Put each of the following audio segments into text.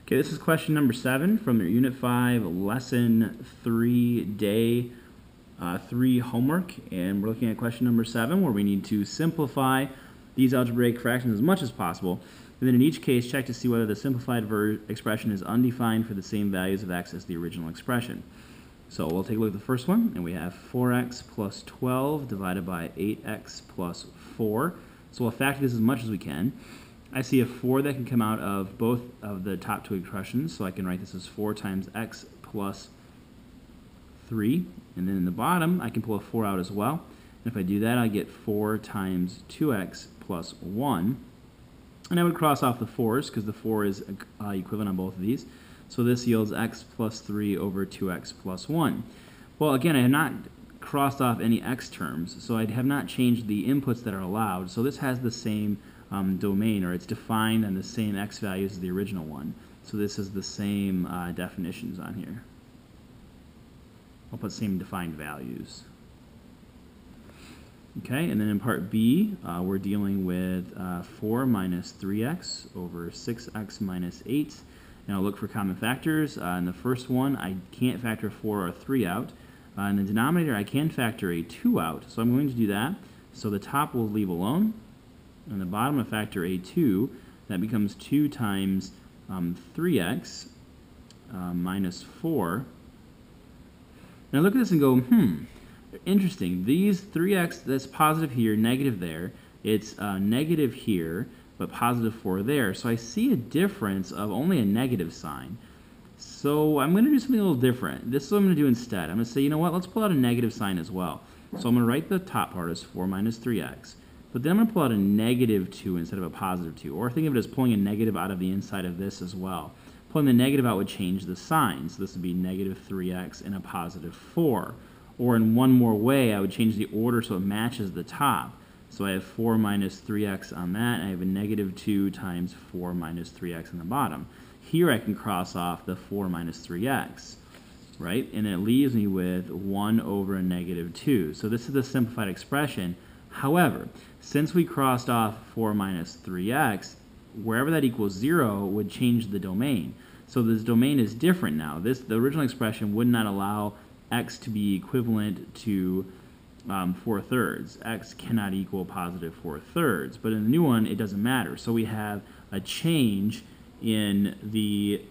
Okay, this is question number 7 from your Unit 5 Lesson 3 Day 3 homework, and we're looking at question number 7 where we need to simplify these algebraic fractions as much as possible, and then in each case check to see whether the simplified expression is undefined for the same values of x as the original expression. So we'll take a look at the first one, and we have 4x plus 12 divided by 8x plus 4. So we'll factor this as much as we can. I see a 4 that can come out of both of the top two expressions, so I can write this as 4 times x plus 3. And then in the bottom, I can pull a 4 out as well. And if I do that, I get 4 times 2x plus 1. And I would cross off the 4's because the 4 is equivalent on both of these. So this yields x plus 3 over 2x plus 1. Well, again, I have not crossed off any x terms, so I have not changed the inputs that are allowed. So this has the same domain, or it's defined on the same x values as the original one. So this is the same definitions on here. I'll put same defined values. Okay, and then in part B, we're dealing with 4 minus 3x over 6x minus 8. And I'll look for common factors. In the first one, I can't factor 4 or 3 out. In the denominator, I can factor a 2 out, so I'm going to do that. So the top will leave alone. And the bottom, I factor a 2. That becomes 2 times 3x minus 4. Now look at this and go, interesting. These 3x, that's positive here, negative there. It's negative here, but positive 4 there. So I see a difference of only a negative sign. So I'm going to do something a little different. This is what I'm going to do instead. I'm going to say, you know what, let's pull out a negative sign as well. So I'm going to write the top part as 4 minus 3x. But then I'm going to pull out a negative 2 instead of a positive 2. Or think of it as pulling a negative out of the inside of this as well. Pulling the negative out would change the sign. So this would be negative 3x and a positive 4. Or in one more way, I would change the order so it matches the top. So I have 4 minus 3x on that, and I have a negative 2 times 4 minus 3x on the bottom. Here I can cross off the 4 minus 3x, right? And it leaves me with 1 over a negative 2. So this is the simplified expression. However, since we crossed off 4 minus 3x, wherever that equals 0 would change the domain. So this domain is different now. The original expression would not allow x to be equivalent to 4/3. X cannot equal positive 4/3. But in the new one, it doesn't matter. So we have a change in the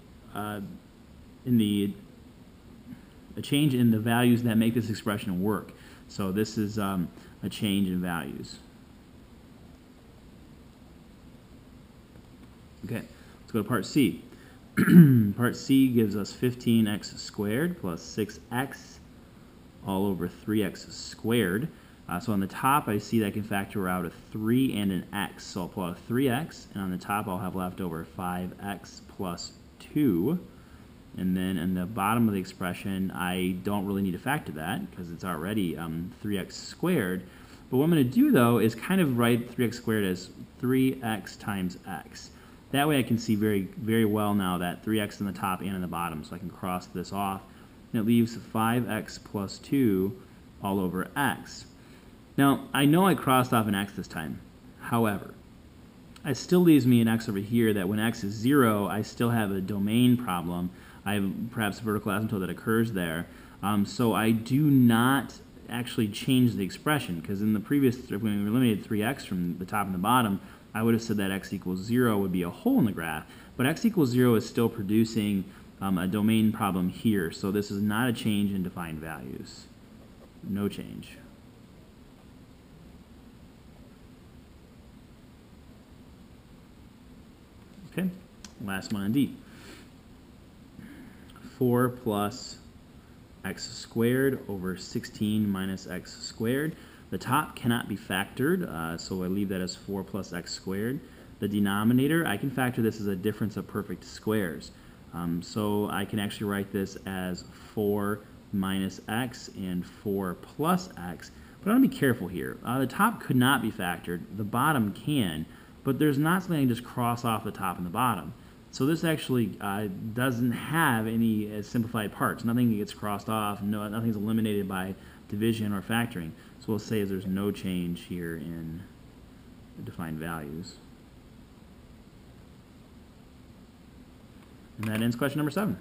values that make this expression work. So this is a change in values. Okay, let's go to part C. Part C gives us 15x squared plus 6x all over 3x squared. So on the top, I see that I can factor out a 3 and an x. So I'll pull out a 3x, and on the top, I'll have left over 5x plus 2. And then in the bottom of the expression, I don't really need to factor that because it's already 3x squared. But what I'm going to do, though, is kind of write 3x squared as 3x times x. That way I can see very, very well now that 3x on the top and on the bottom, so I can cross this off. And it leaves 5x plus 2 all over x. Now, I know I crossed off an x this time. However, it still leaves me an x over here that when x is 0, I still have a domain problem. I have perhaps a vertical asymptote that occurs there. So I do not actually change the expression, because in the previous, when we eliminated 3x from the top and the bottom, I would have said that x equals 0 would be a hole in the graph. But x equals 0 is still producing a domain problem here. So this is not a change in defined values. No change. Okay, last one on D. 4 plus x squared over 16 minus x squared. The top cannot be factored, so I leave that as 4 plus x squared. The denominator, I can factor this as a difference of perfect squares. So I can actually write this as 4 minus x and 4 plus x. But I want to be careful here. The top could not be factored. The bottom can, but there's not something I can just cross off the top and the bottom. So this actually doesn't have any simplified parts. Nothing gets crossed off. Nothing's eliminated by division or factoring. So we'll say there's no change here in the defined values. And that ends question number 7.